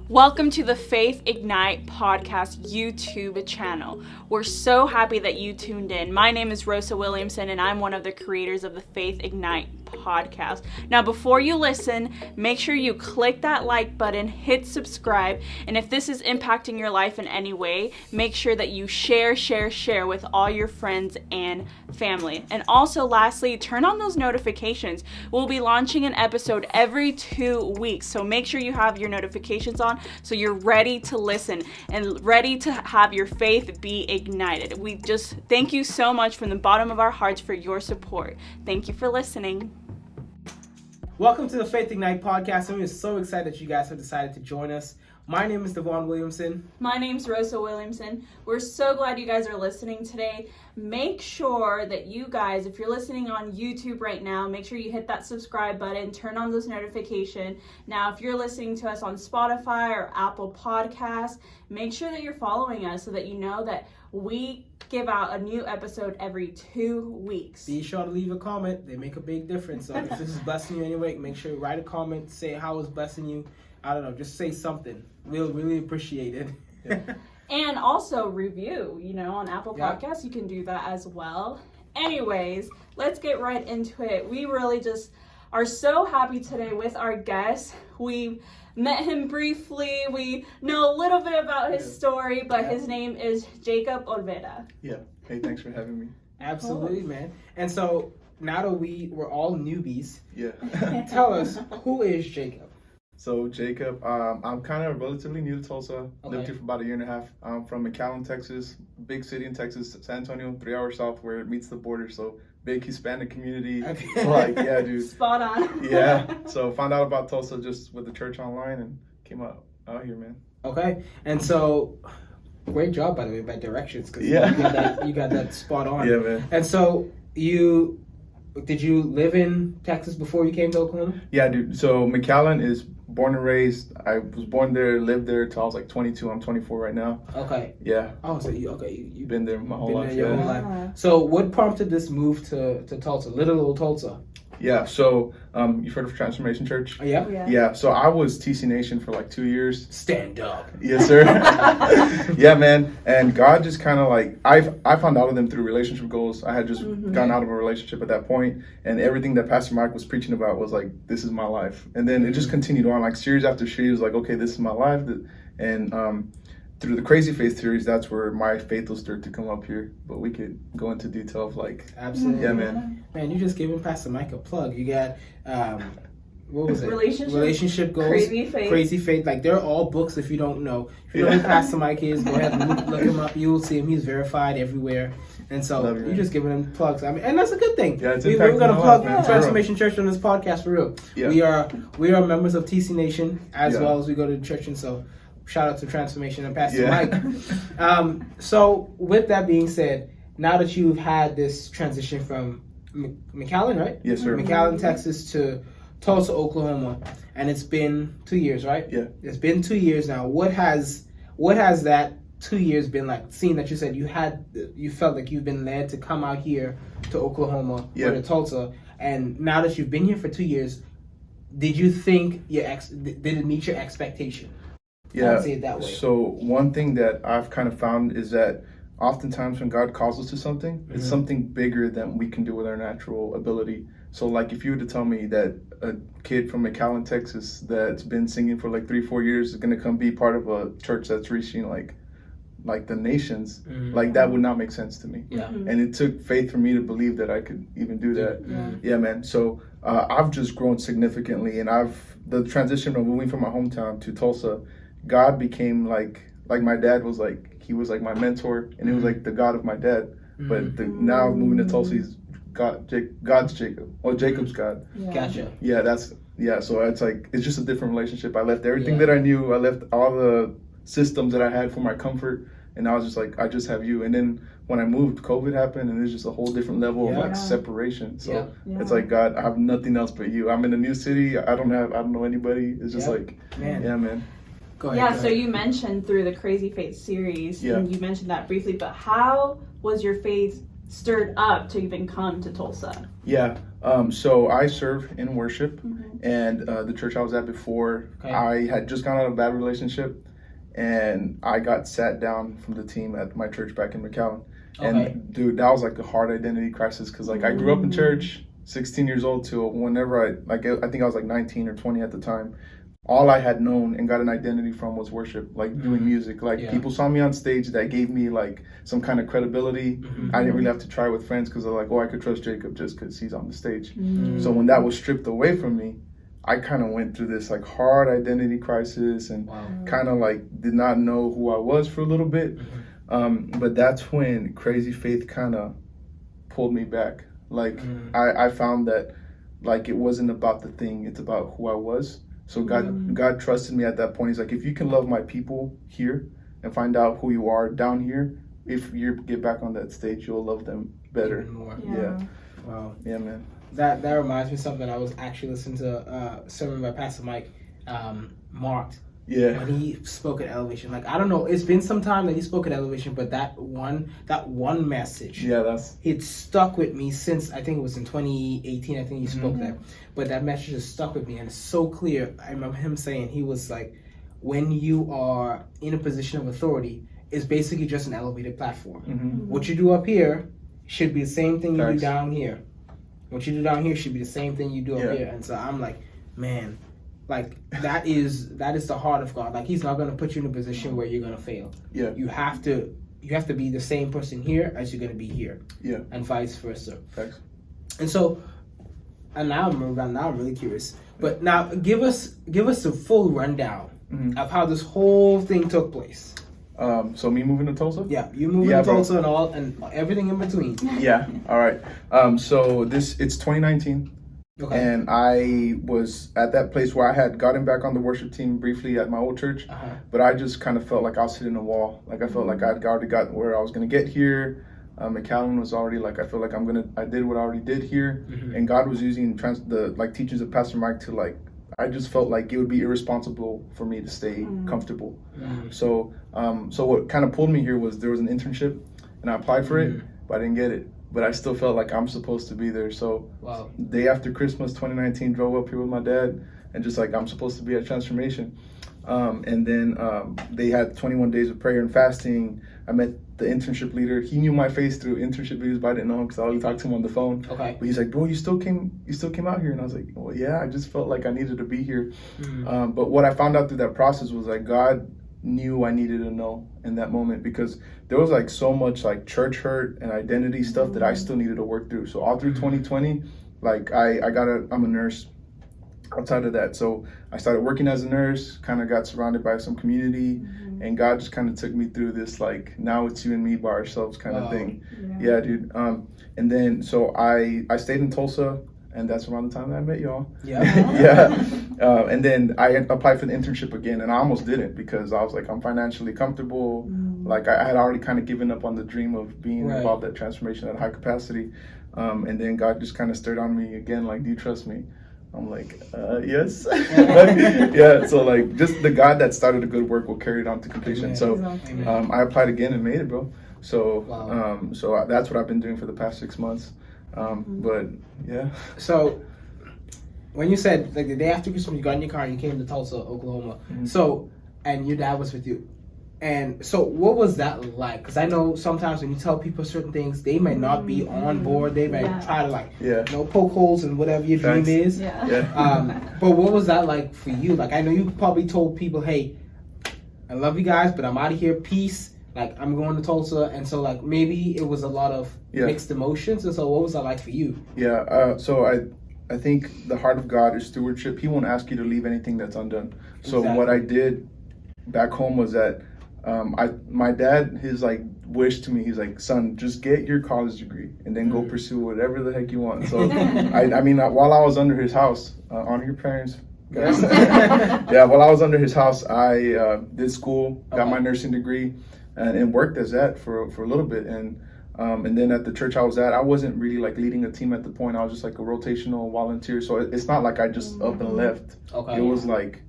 Welcome to the Faith Ignite podcast YouTube channel. We're so happy that you tuned in. My name is Rosa Williamson, and I'm one of the creators of the Faith Ignite podcast. Now, before you listen, make sure you click that like button, hit subscribe, and if this is impacting your life in any way, make sure that you share with all your friends and family. And also, lastly, turn on those notifications. We'll be launching an episode every 2 weeks, so make sure you have your notifications on so you're ready to listen and ready to have your faith be ignited. We just thank you so much from the bottom of our hearts for your support. Thank you for listening. Welcome to the Faith Ignite podcast. I'm just so excited that you guys have decided to join us. My name is Devon Williamson. My name's Rosa Williamson. We're so glad you guys are listening today. Make sure that you guys, if you're listening on YouTube right now, make sure you hit that subscribe button, turn on those notifications. Now, if you're listening to us on Spotify or Apple Podcasts, make sure that you're following us so that you know that we give out a new episode every 2 weeks. Be sure to leave a comment. They make a big difference. So if this is blessing you anyway, make sure you write a comment, say how it's blessing you. I don't know, just say something. We'll really appreciate it. And also review, on Apple Podcasts. You can do that as well. Anyways, let's get right into it. We really just are so happy today with our guest. We met him briefly. We know a little bit about his story, but his name is Jacob Olvera. Yeah. Hey, thanks for having me. Absolutely, man. And so now that we're all newbies, Tell us, who is Jacob? So Jacob, I'm kind of relatively new to Tulsa. Okay. Lived here for about a year and a half. I'm from McAllen, Texas, big city in Texas, San Antonio, 3 hours south where it meets the border. So big Hispanic community. Okay. Dude. Spot on. Yeah. So found out about Tulsa just with the church online and came out here, man. Okay. And so, great job, by the way, by directions. Cause you got that spot on. Yeah, man. And so did you live in Texas before you came to Oklahoma? Yeah, dude. So McAllen is born and raised. I was born there, lived there till I was like 22. I'm 24 right now. Okay. Yeah. Oh, so you've Been there my whole life. Your whole life. So what prompted this move to Tulsa, little old Tulsa? Yeah, so you've heard of Transformation Church? Yeah. So I was TC Nation for like 2 years. Stand up. Yes, sir. Yeah, man. And God just kind of like, I found out of them through relationship goals. I had just gotten out of a relationship at that point, and everything that Pastor Mike was preaching about was like, this is my life. And then it just continued on, like series after series, like, okay, this is my life. And through the Crazy Faith series, that's where my faith will start to come up here. But we could go into detail of like... Absolutely. Yeah, man. Man, you just giving Pastor Mike a plug. You got, what was it? Relationship Goals. Crazy Faith. Like, they're all books if you don't know. If you know who Pastor Mike is, go ahead and look him up. You will see him. He's verified everywhere. And so you're just giving him plugs. I mean, and that's a good thing. Yeah, we're going to plug life, Transformation Church on this podcast for real. Yeah. We are members of TC Nation as well as we go to church, and so shout out to Transformation and Pastor Mike. So with that being said, now that you've had this transition from McAllen, right? Yes, sir. McAllen, Texas to Tulsa, Oklahoma, and it's been 2 years, right? Yeah. It's been 2 years now. What has that 2 years been like? Seeing that you said you felt like you've been led to come out here to Oklahoma or to Tulsa, and now that you've been here for 2 years, did you think did it meet your expectation? Yeah. Say it that way. So one thing that I've kind of found is that oftentimes when God calls us to something, it's something bigger than we can do with our natural ability. So like if you were to tell me that a kid from McAllen, Texas that's been singing for like 3-4 years is going to come be part of a church that's reaching like the nations, like that would not make sense to me. Yeah. And it took faith for me to believe that I could even do that. Yeah, man. So I've just grown significantly, and the transition of moving from my hometown to Tulsa, God became like my dad was like, he was like my mentor, and he was like the God of my dad. But now moving to Tulsa, he's God's Jacob, or Jacob's God. Yeah. Gotcha. Yeah, so it's just a different relationship. I left everything that I knew. I left all the systems that I had for my comfort, and I was just like, I just have you. And then when I moved, COVID happened, and it's just a whole different level of like separation. So it's like, God, I have nothing else but you. I'm in a new city. I don't know anybody. It's just like, man. Go ahead. So you mentioned through the Crazy Faith series, and you mentioned that briefly, but how was your faith stirred up to even come to Tulsa? Yeah, So I serve in worship, and the church I was at before, I had just gone out of a bad relationship, and I got sat down from the team at my church back in McAllen. And dude, that was like a hard identity crisis because like I grew up in church, 16 years old till whenever I think I was like 19 or 20 at the time. All I had known and got an identity from was worship, like doing music. Like people saw me on stage, that gave me like some kind of credibility. I didn't really have to try with friends because they're like, oh, I could trust Jacob just because he's on the stage. So when that was stripped away from me, I kind of went through this like hard identity crisis and kind of like did not know who I was for a little bit. But that's when Crazy Faith kind of pulled me back. Like I found that like it wasn't about the thing, it's about who I was. So God trusted me at that point. He's like, if you can love my people here and find out who you are down here, if you get back on that stage, you'll love them better. Even more. Yeah. Wow. Yeah, man. That reminds me of something. I was actually listening to a sermon by Pastor Mike, Marked. Yeah. When he spoke at Elevation, like I don't know, it's been some time that he spoke at Elevation, but that one message, it stuck with me since I think it was in 2018. I think he spoke there, but that message has stuck with me, and it's so clear. I remember him saying, he was like, when you are in a position of authority, it's basically just an elevated platform. What you do up here should be the same thing you do down here. What you do down here should be the same thing you do up here. And so I'm like, man. Like that is the heart of God. Like He's not going to put you in a position where you're going to fail. Yeah. You have to be the same person here as you're going to be here. Yeah. And vice versa. Thanks. And so, and now I'm really curious. But now give us a full rundown of how this whole thing took place. So me moving to Tulsa? Yeah, you moving to Tulsa and everything in between. Yeah. All right. So it's 2019. Okay. And I was at that place where I had gotten back on the worship team briefly at my old church, but I just kind of felt like I was hitting a wall. Like I felt like I'd already got where I was going to get here. McAllen was already like, I feel like I did what I already did here. And God was using the teachings of Pastor Mike to like, I just felt like it would be irresponsible for me to stay comfortable. So what kind of pulled me here was there was an internship and I applied for it, but I didn't get it. But I still felt like I'm supposed to be there. So day after Christmas 2019, drove up here with my dad and just like, I'm supposed to be at Transformation. And then they had 21 days of prayer and fasting. I met the internship leader. He knew my face through internship videos, but I didn't know him because I only talked to him on the phone. Okay. But he's like, bro, you still came out here. And I was like, well, yeah, I just felt like I needed to be here. But what I found out through that process was like God knew I needed to know in that moment, because there was like so much like church hurt and identity stuff that I still needed to work through. So all through 2020, like I'm a nurse outside of that. So I started working as a nurse, kind of got surrounded by some community, and God just kind of took me through this like, now it's you and me by ourselves kind of thing. Yeah, dude. And then so I stayed in Tulsa, and that's around the time that I met y'all. And then I applied for the internship again, and I almost didn't because I was like, I'm financially comfortable. Like I had already kind of given up on the dream of being involved at Transformation at high capacity. And then God just kind of stirred on me again, like, do you trust me? I'm like, yes. Yeah, so like just the God that started a good work will carry it on to completion. So I applied again and made it, bro. So so that's what I've been doing for the past 6 months. But yeah. So when you said like the day after Christmas you got in your car and you came to Tulsa, Oklahoma. So and your dad was with you. And so what was that like? Because I know sometimes when you tell people certain things, they may not be on board. They may try to like poke holes in whatever your dream is. But what was that like for you? Like I know you probably told people, hey, I love you guys, but I'm out of here. Peace. Like I'm going to Tulsa. And so like maybe it was a lot of mixed emotions. And so what was that like for you? So I think the heart of God is stewardship. He won't ask you to leave anything that's undone. So what I did back home was that my dad, his like wish to me, he's like, son, just get your college degree and then go pursue whatever the heck you want. So I mean, while I was under his house, honor your parents, guys. While I was under his house, I did school, got my nursing degree, and worked as that for a little bit. And then at the church I was at, I wasn't really like leading a team at the point. I was just like a rotational volunteer. So it's not like I just up and left. It was like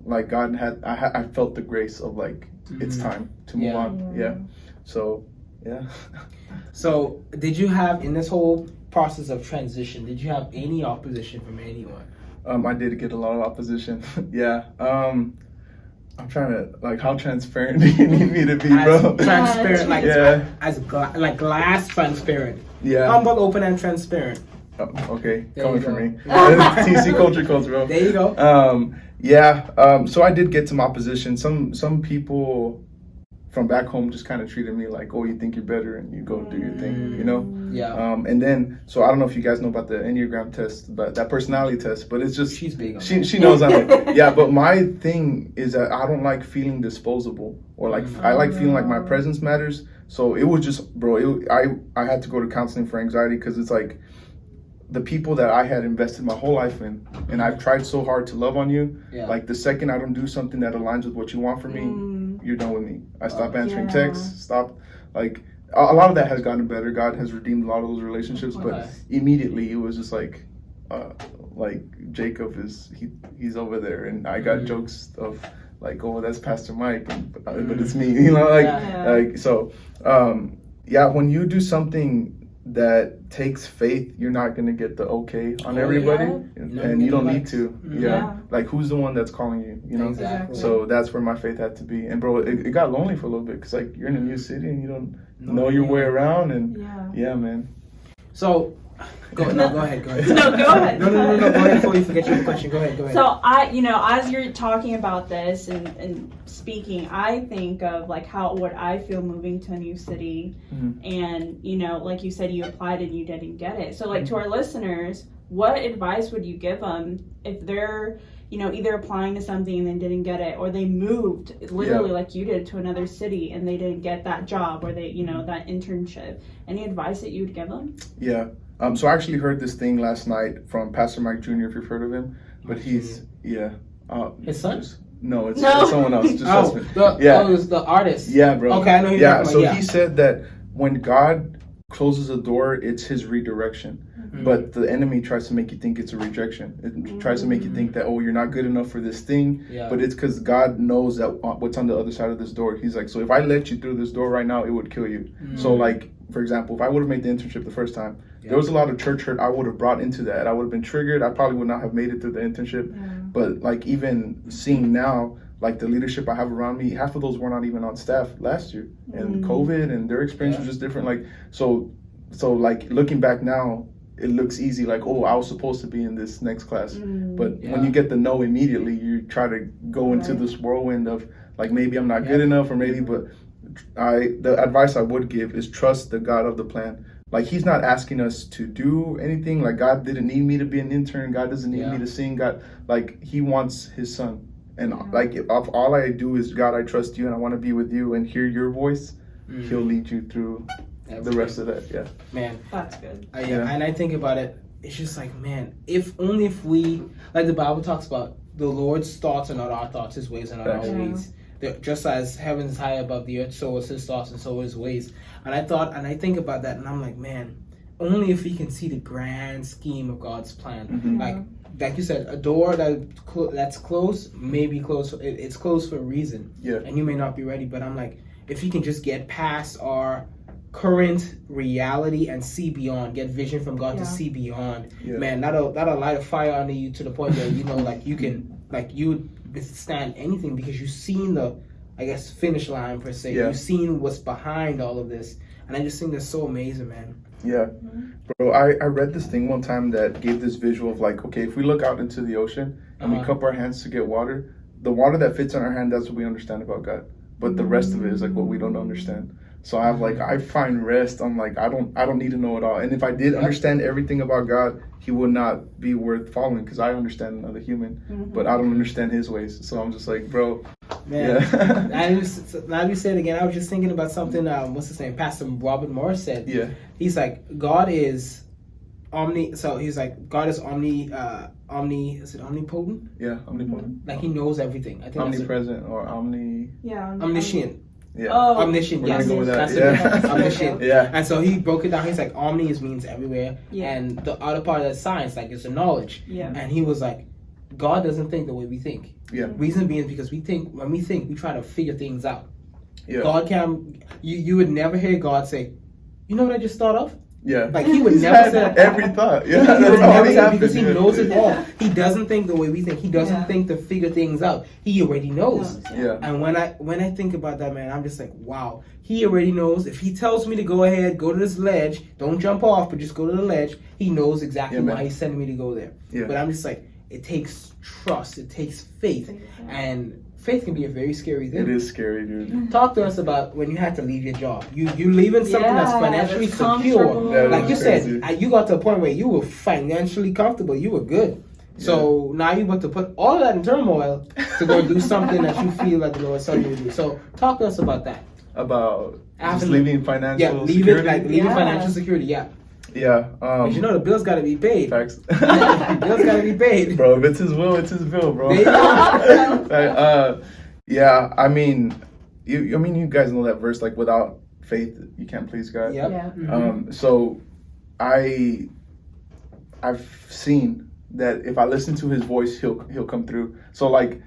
God I felt the grace of like, it's time to move on. So, yeah. So, did you have in this whole process of transition, did you have any opposition from anyone? I did get a lot of opposition. Yeah. I'm trying to, like, how transparent do you need me to be, bro? Transparent, like, yeah. Like glass transparent. Yeah. Humble, open, and transparent. Oh, okay, There coming you from go. me. TC culture codes, bro. There you go. So I did get some opposition. Some people from back home just kind of treated me like, oh, you think you're better and you go do your thing, you know? Yeah. And then, so I don't know if you guys know about the Enneagram test, but that personality test, but it's just, She's big on she knows I'm like, yeah, but my thing is that I don't like feeling disposable, or like, I like feeling like my presence matters. So it was just, bro, I had to go to counseling for anxiety, because it's like, the people that I had invested my whole life in, and I've tried so hard to love on you, like the second I don't do something that aligns with what you want from me, you're done with me. I stopped answering texts, stopped, like, a lot of that has gotten better. God has redeemed a lot of those relationships, but immediately it was just like Jacob he's over there, and I got jokes of like, oh, that's Pastor Mike, but it's me, you know, like so, yeah, when you do something that takes faith, you're not going to get the okay on everybody, and you don't need to. Like, who's the one that's calling you, you know? Exactly. So that's where my faith had to be. And bro, it got lonely for a little bit, because like, you're in a new city and you don't know your way around, and yeah, man. So go ahead. No, go ahead. No, go ahead before you forget your question. Go ahead. So as you're talking about this and speaking, I think of like what I feel moving to a new city, and like you said, you applied and you didn't get it. So like to our listeners, what advice would you give them if they're either applying to something and then didn't get it, or they moved literally like you did to another city and they didn't get that job, or they that internship? Any advice that you would give them? Yeah. So I actually heard this thing last night from Pastor Mike Jr., if you've heard of him. But he's, his son? No, it's someone else. Just it's the artist. Yeah, bro. Okay, I know who you're talking about. He said that when God closes a door, it's his redirection. But the enemy tries to make you think it's a rejection. It tries to make you think that, oh, you're not good enough for this thing. But it's because God knows that what's on the other side of this door. He's like, so if I let you through this door right now, it would kill you. So like, for example, if I would have made the internship the first time, there was a lot of church hurt I would have brought into that. I would have been triggered. I probably would not have made it through the internship. But like, even seeing now, like the leadership I have around me, half of those were not even on staff last year. And COVID and their experience was just different. Like, so like looking back now, it looks easy, like, oh, I was supposed to be in this next class. But when you get the no immediately, you try to go into this whirlwind of like, maybe I'm not good enough, or maybe, but the advice I would give is trust the God of the plan. Like, he's not asking us to do anything. Like, God didn't need me to be an intern. God doesn't need me to sing. God, like, he wants his son. And like, if all I do is, God, I trust you and I want to be with you and hear your voice, he'll lead you through the rest of that. Man, that's good. And I think about it, it's just like, man, if we, like the Bible talks about, the Lord's thoughts are not our thoughts, his ways are not our ways. Just as heaven is high above the earth, so is his thoughts and so is his ways. And I think about that, and I'm like, man, only if we can see the grand scheme of God's plan. Like you said, a door that's closed may be closed. It's closed for a reason. And you may not be ready, but I'm like, if you can just get past our current reality and see beyond, get vision from God to see beyond, man, that'll light a fire under you to the point where like you can, like, you would withstand anything because you've seen the, I guess, finish line per se. You've seen what's behind all of this, and I just think that's so amazing, man. Bro, I read this thing one time that gave this visual of like, okay, if we look out into the ocean and we cup our hands to get water, the water that fits in our hand, that's what we understand about God. But the rest of it is like what we don't understand. So I find rest. I'm like, I don't need to know it all. And if I did understand everything about God, he would not be worth following, because I understand another human, but I don't understand his ways. So I'm just like, bro, man. Now you say it again. I was just thinking about something. What's his name? Pastor Robert Morris said. He's like, God is omni. So he's like, God is omni. Is it omnipotent? Yeah, omnipotent. Like, he knows everything. I think omnipresent or omni. Yeah, omniscient. Omniscient. We're gonna go with that. That's omniscient. Yeah. And so he broke it down. He's like, omni means everywhere, and the other part of that science, like, is the knowledge. And he was like, God doesn't think the way we think. Reason being is because when we think, we try to figure things out. God can. You would never hear God say, you know what I just thought of? Yeah. Like he would He's never had say every thought. Yeah, he would that's never always say happened. because he knows it Yeah. all. He doesn't think the way we think. He doesn't think to figure things out. He already knows. Yeah. And when I think about that, man, I'm just like, wow. He already knows. If he tells me to go ahead, go to this ledge, don't jump off, but just go to the ledge, he knows exactly why he's sending me to go there. Yeah. But I'm just like, it takes trust. It takes faith. And faith can be a very scary thing. It is scary, dude. Talk to us about when you had to leave your job. You leaving something that's financially secure. That Like you crazy. said, you got to a point where you were financially comfortable. You were good. So now you're about to put all of that in turmoil to go do something that you feel like the Lord told you to do. So talk to us about that. About After just leaving financial security. Leaving financial security. Yeah. Yeah. But you know the bills got to be paid. Facts. The bills got to be paid. Bro, if it's his will, it's his will, bro. There you go. Yeah, I mean, you guys know that verse, like, without faith, you can't please God. Yep. Yeah. Mm-hmm. So I've seen that if I listen to his voice, he'll come through. So like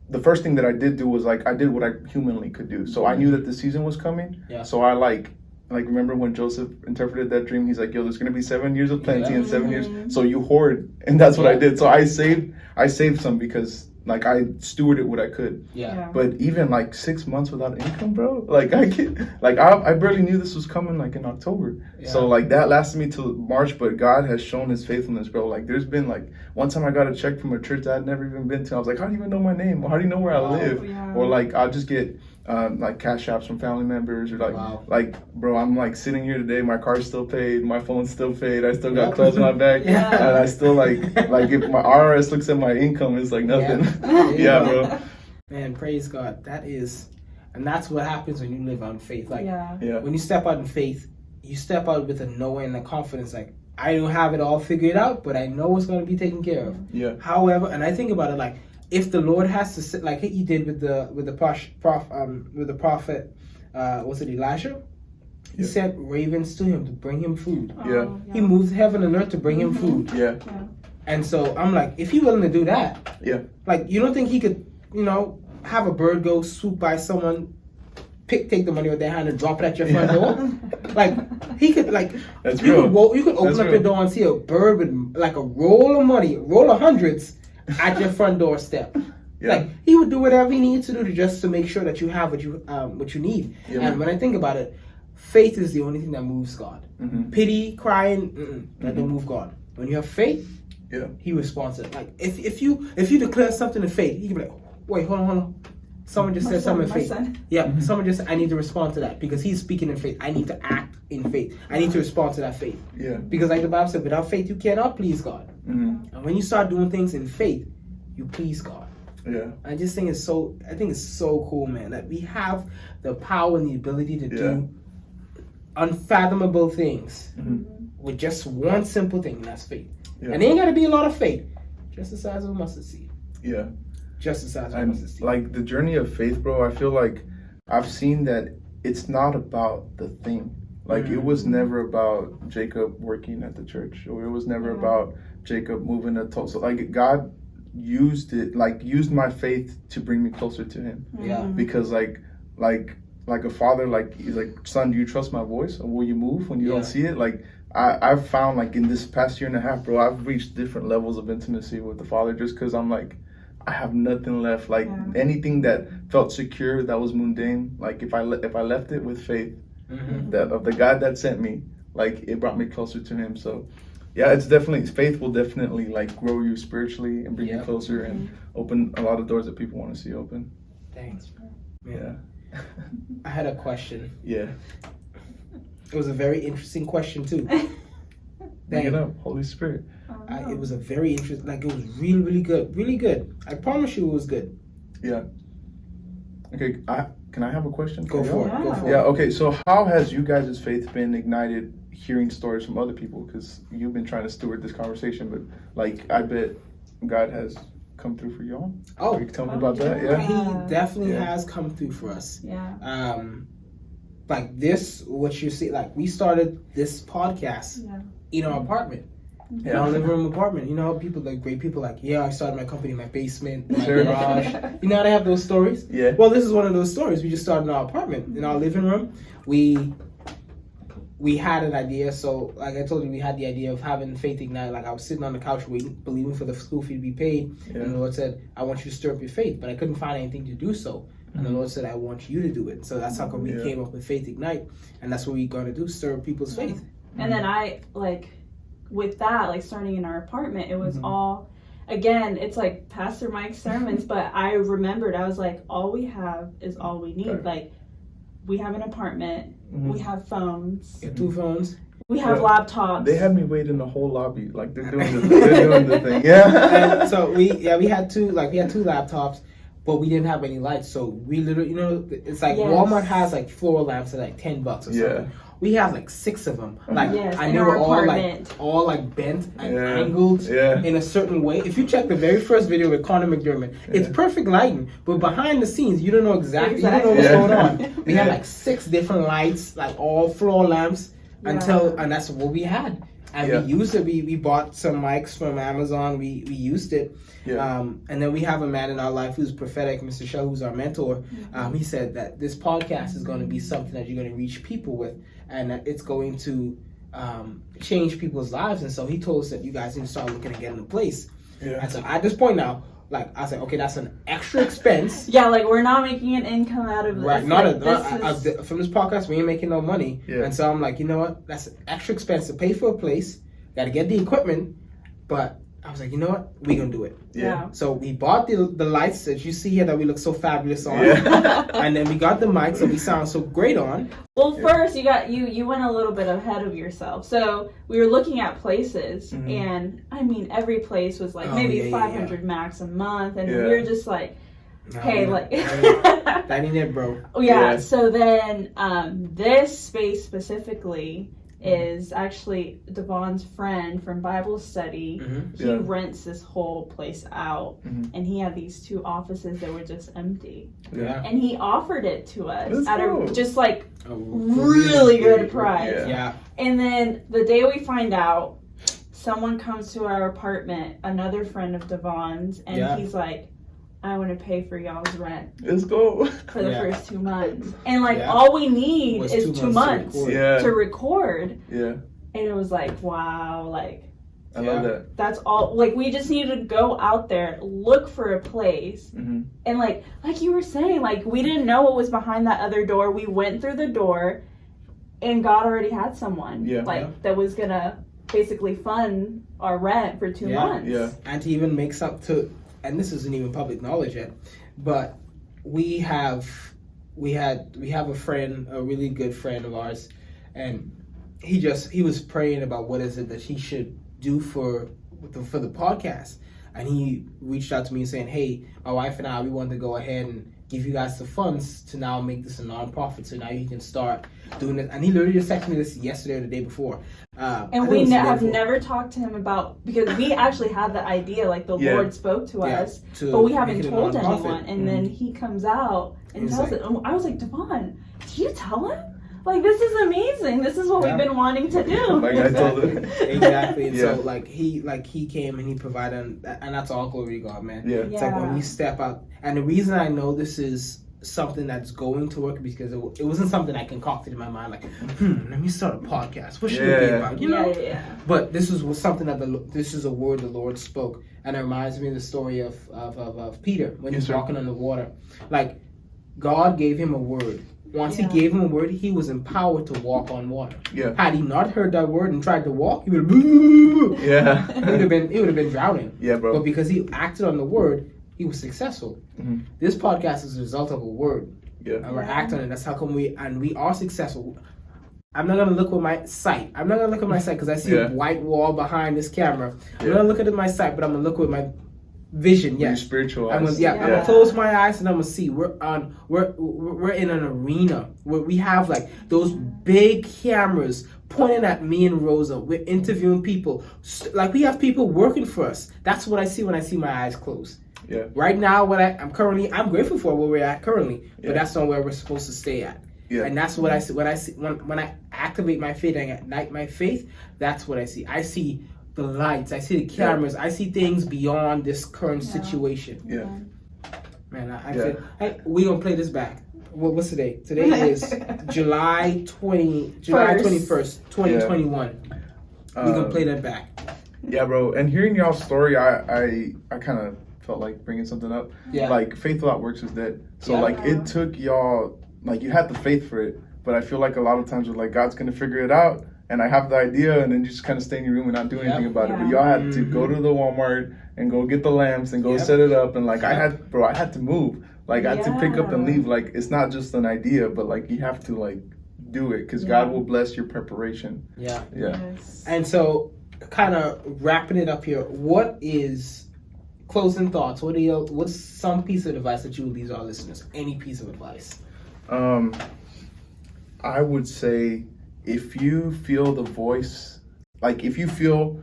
the first thing that I did do was like I did what I humanly could do. So I knew that the season was coming. Yeah. So I like remember when Joseph interpreted that dream, he's like, yo, there's gonna be 7 years of plenty and 7 years. So you hoard, and that's what I did. So I saved some because like I stewarded what I could. Yeah. But even like 6 months without income, bro, like I barely knew this was coming like in October. Yeah. So like that lasted me till March, but God has shown his faithfulness, bro. Like there's been like one time I got a check from a church that I'd never even been to. I was like, how do you even know my name? Or how do you know where I live? Yeah. Or like I'll just get like cash apps from family members or like bro, I'm like sitting here today, my car's still paid, my phone's still paid, I still got clothes in my bag, and I still like if my IRS looks at my income, it's like nothing. Yeah, bro. Man, praise God. And that's what happens when you live on faith. Like Yeah. when you step out in faith, you step out with a knowing and a confidence. Like I don't have it all figured out, but I know it's going to be taken care of. Yeah. However, and I think about it like if the Lord has to sit like he did with the prophet, was it Elijah? He sent ravens to him to bring him food. Yeah. He moved heaven and earth to bring him food. Yeah. And so I'm like, if he's willing to do that, like you don't think he could, have a bird go swoop by someone, take the money with their hand and drop it at your front door? Like he could, like That's you real. you could open up your door and see a bird with like a roll of money, roll of hundreds at your front doorstep. Yeah. Like he would do whatever he needs to do just to make sure that you have what you need. Yeah, and when I think about it, faith is the only thing that moves God. Mm-hmm. Pity, crying, that don't move God. When you have faith, he responds to it. Like if you declare something in faith, he can be like, wait, hold on. Someone just said something in faith. Yeah, someone just I need to respond to that because he's speaking in faith. I need to act in faith. I need to respond to that faith. Yeah. Because like the Bible said, without faith you cannot please God. Mm-hmm. And when you start doing things in faith, you please God. Yeah. I think it's so cool, man, that we have the power and the ability to do unfathomable things with just one simple thing, and that's faith. Yeah. And it ain't gotta be a lot of faith. Just the size of a mustard seed. Yeah. Just the size of a mustard seed. Like the journey of faith, bro, I feel like I've seen that it's not about the thing. Like it was never about Jacob working at the church, or it was never about Jacob moving to Tulsa. Like God used my faith to bring me closer to him. Yeah. Because like a father, like he's like, son, do you trust my voice? Or will you move when you don't see it? Like I've found like in this past year and a half, bro, I've reached different levels of intimacy with the Father just because I'm like, I have nothing left. Like anything that felt secure, that was mundane. Like if I left it with faith, that of the God that sent me, like it brought me closer to him. So yeah, it's definitely, faith will definitely like grow you spiritually and bring you closer and open a lot of doors that people want to see open. Thanks. Yeah. I had a question. Yeah. It was a very interesting question too. Bring it up, Holy Spirit. It was a very interesting, like it was really, really good. Really good. I promise you it was good. Yeah. Okay, can I have a question? Go for it. Yeah, okay, so how has you guys' faith been ignited hearing stories from other people? Because you've been trying to steward this conversation, but like I bet God has come through for y'all. Oh, you can tell me about that. Yeah, he definitely has come through for us. Yeah. Like this, what you see, like we started this podcast in our apartment, in our living room apartment. You know, people like great people like, I started my company in my basement, in my garage. You know how they have those stories? Yeah. Well, this is one of those stories. We just started in our apartment, in our living room. We we had an idea. So, like I told you, we had the idea of having Faith Ignite. Like, I was sitting on the couch waiting, believing for the school fee to be paid. Yeah. And the Lord said, I want you to stir up your faith. But I couldn't find anything to do so. And the Lord said, I want you to do it. So that's how come we came up with Faith Ignite. And that's what we're going to do, stir up people's faith. And then I, like, with that, like, starting in our apartment, it was all... Again, it's like Pastor Mike's sermons, but I remembered, I was like, all we have is all we need. Like, we have an apartment, we have phones. You have 2 phones. We have laptops. They had me wait in the whole lobby, like they're doing the thing. Yeah. And so we had 2 laptops, but we didn't have any lights. So we literally, it's like Walmart has like floor lamps at like $10 or something. Yeah. We have like 6 of them. Like, and they were all bent and angled in a certain way. If you check the very first video with Conor McDermott, it's perfect lighting, but behind the scenes, you don't know exactly. You don't know what's going on. We had like 6 different lights, like all floor lamps, and that's what we had. And we used it. We bought some mics from Amazon. We used it. Yeah. And then we have a man in our life who's prophetic, Mr. Shell, who's our mentor. He said that this podcast is going to be something that you're going to reach people with, and that it's going to change people's lives. And so he told us that you guys need to start looking at getting a place. Yeah. And so at this point now, like I said, okay, that's an extra expense. Like we're not making an income out of this. Right, from this podcast, we ain't making no money. Yeah. And so I'm like, you know what? That's an extra expense to pay for a place. Got to get the equipment, but I was like, you know what? We're going to do it. Yeah. So we bought the lights that you see here that we look so fabulous on. Yeah. And then we got the mics that we sound so great on. Well, first you went a little bit ahead of yourself. So we were looking at places, and I mean, every place was like maybe 500 max a month. And we were just like, hey, that ain't it, bro. Yeah. So then this space specifically is actually Devon's friend from Bible study. He rents this whole place out, and he had these 2 offices that were just empty. Yeah. And he offered it to us at a really good price. Yeah. And then the day we find out, someone comes to our apartment, another friend of Devon's, and he's like, I want to pay for y'all's rent. Let's go. For the first 2 months. And all we need is 2 months to record. Yeah. And it was like, wow, I love that. That's all. Like, we just needed to go out there, look for a place. And like you were saying, like, we didn't know what was behind that other door. We went through the door, and God already had someone that was going to basically fund our rent for 2 months. Yeah. And to even make and this isn't even public knowledge yet, but we have a friend, a really good friend of ours, and he was praying about what is it that he should do for the podcast, and he reached out to me saying, hey, my wife and I, we want to go ahead and give you guys the funds to now make this a non-profit, so now you can start doing it. And he literally just texted me this yesterday or the day before. And we have never talked to him about, because we actually had the idea, like the Lord spoke to us, but we haven't told anyone. And then he comes out and tells it. And I was like, Devon, did you tell him? Like, this is amazing. This is what we've been wanting to do. Like I told him. Exactly. And so he came and he provided, and that's all glory to God, man. Yeah. It's like when we step out, and the reason I know this is something that's going to work because it wasn't something I concocted in my mind, like, let me start a podcast. What should it be about? You know? Yeah. But this was something this is a word the Lord spoke, and it reminds me of the story of Peter when he's walking on the water. Like, God gave him a word. Once he gave him a word, he was empowered to walk on water. Yeah. Had he not heard that word and tried to walk, he would have he would have been drowning. Yeah, bro. But because he acted on the word, he was successful. This podcast is a result of a word. Yeah. And we're acting on it. That's how come we are successful. I'm not gonna look at my site. Because I see a white wall behind this camera. I'm not gonna look at my site, but I'm gonna look with my vision. Yes. Spiritual eyes. I'm gonna close my eyes and I'm gonna see. We're in an arena where we have like those big cameras pointing at me and Rosa. We're interviewing people. Like, we have people working for us. That's what I see when I see my eyes closed. Yeah. Right now, I'm grateful for where we're at currently, but that's not where we're supposed to stay at. Yeah. And that's what I see when I activate my faith and ignite my faith. That's what I see. I see the lights. I see the cameras. I see things beyond this current situation. Yeah. Man, we're gonna play this back. what's today? Today is July 21st, 2021. We're gonna play that back. Yeah, bro. And hearing y'all's story, I kind of felt like bringing something up. Yeah. Like, faith without works is dead. So, like, it took y'all, like, you had the faith for it. But I feel like a lot of times we're like, God's going to figure it out. And I have the idea, and then you just kind of stay in your room and not do anything about it. But y'all had to go to the Walmart and go get the lamps and go set it up. And, like, I had to move. Like, I had to pick up and leave. Like, it's not just an idea, but, like, you have to, like, do it. Because God will bless your preparation. Yeah. Yes. And so, kind of wrapping it up here, what is closing thoughts? What's some piece of advice that you would leave our listeners? Any piece of advice? I would say, if you feel the voice, like if you feel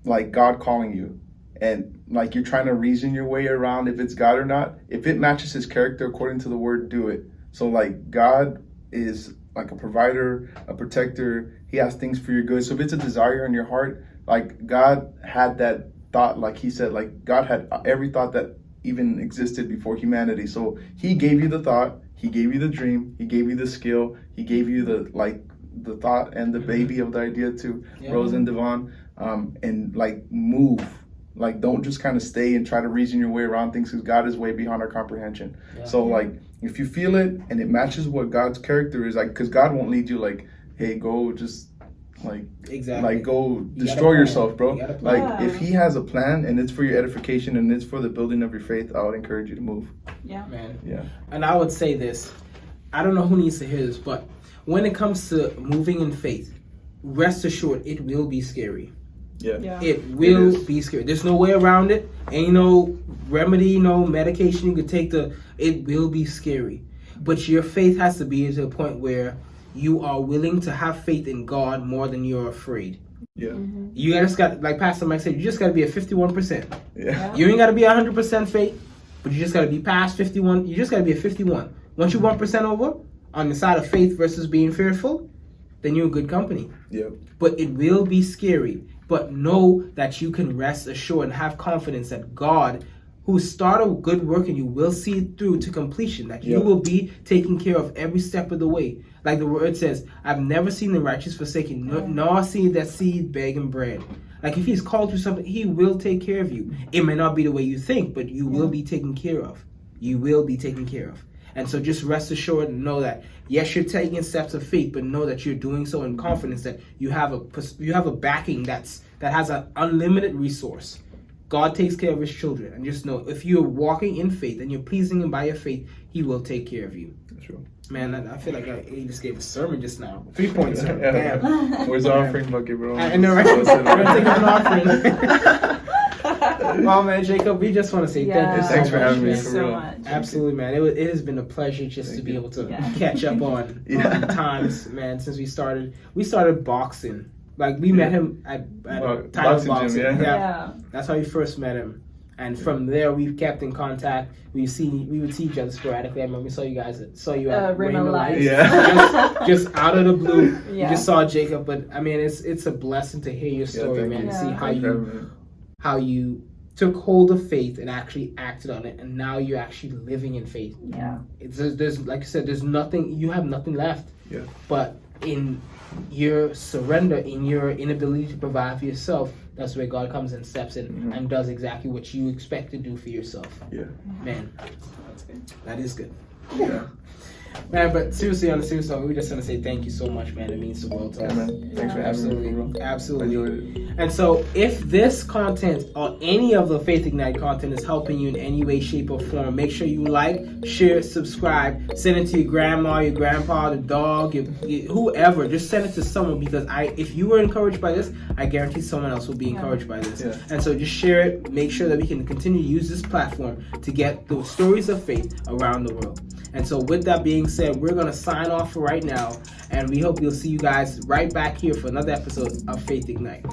like God calling you and like you're trying to reason your way around if it's God or not, if it matches his character according to the word, do it. So like God is like a provider, a protector. He has things for your good. So if it's a desire in your heart, like God had that thought, like he said, like God had every thought that even existed before humanity. So he gave you the thought, he gave you the dream, he gave you the skill, he gave you the thought and the baby of the idea to Rose and Devon, and like move. Like don't just kind of stay and try to reason your way around things, because God is way beyond our comprehension. So like if you feel it and it matches what God's character is, like, because God won't lead you like, hey, go just like like go destroy yourself, bro. Like if he has a plan and it's for your edification and it's for the building of your faith, I would encourage you to move. And I would say this, I don't know who needs to hear this, but when it comes to moving in faith, rest assured it will be scary. It will be scary. There's no way around it. Ain't no remedy, no medication you could take. It will be scary, but your faith has to be to a point where you are willing to have faith in God more than you're afraid. You just got, like Pastor Mike said, you just got to be at 51%. You ain't got to be 100% faith, but you just got to be past 51. You just got to be at 51. Once you're 1% over on the side of faith versus being fearful, then you're in good company. But it will be scary. But know that you can rest assured and have confidence that God, who started a good work in you, will see it through to completion. That you will be taking care of every step of the way. Like the word says, I've never seen the righteous forsaken, nor seen that seed begging bread. Like if he's called you something, he will take care of you. It may not be the way you think, but you will be taken care of. You will be taken care of. And so just rest assured and know that, yes, you're taking steps of faith, but know that you're doing so in confidence that you have a backing that has an unlimited resource. God takes care of his children. And just know, if you're walking in faith and you're pleasing him by your faith, he will take care of you. That's true. Man, I feel like he just gave a sermon just now. 3-point sermon. Damn. Where's the offering bucket, bro? I know, right? We're going to take an offering. Oh man, Jacob, we just want to say thank you so Thanks for much, having me. man. For real. Absolutely, man. It has been a pleasure just to be able to catch up on times, man. Since we started boxing. Like we met him at Title Boxing. Yeah, that's how we first met him, and from there we've kept in contact. We would see each other sporadically. I remember we saw you at Rainbow Lights. Just out of the blue. You just saw Jacob, but I mean it's a blessing to hear your story, man. To see how you took hold of faith and actually acted on it, and now you're actually living in faith. There's like I said, there's nothing. You have nothing left. But in your surrender, in your inability to provide for yourself, that's where God comes and steps in and does exactly what you expect to do for yourself. Man, that's good. That is good. Man, but seriously, on the serious note, we just want to say thank you so much, man. It means the world to us. Man. Thanks for having me, bro. Absolutely. And so, if this content or any of the Faith Ignite content is helping you in any way, shape, or form, make sure you like, share, subscribe, send it to your grandma, your grandpa, the dog, whoever. Just send it to someone, because if you were encouraged by this, I guarantee someone else will be encouraged by this. And so, just share it. Make sure that we can continue to use this platform to get the stories of faith around the world. And so with that being said, we're going to sign off for right now, and we hope we'll see you guys right back here for another episode of Faith Ignite.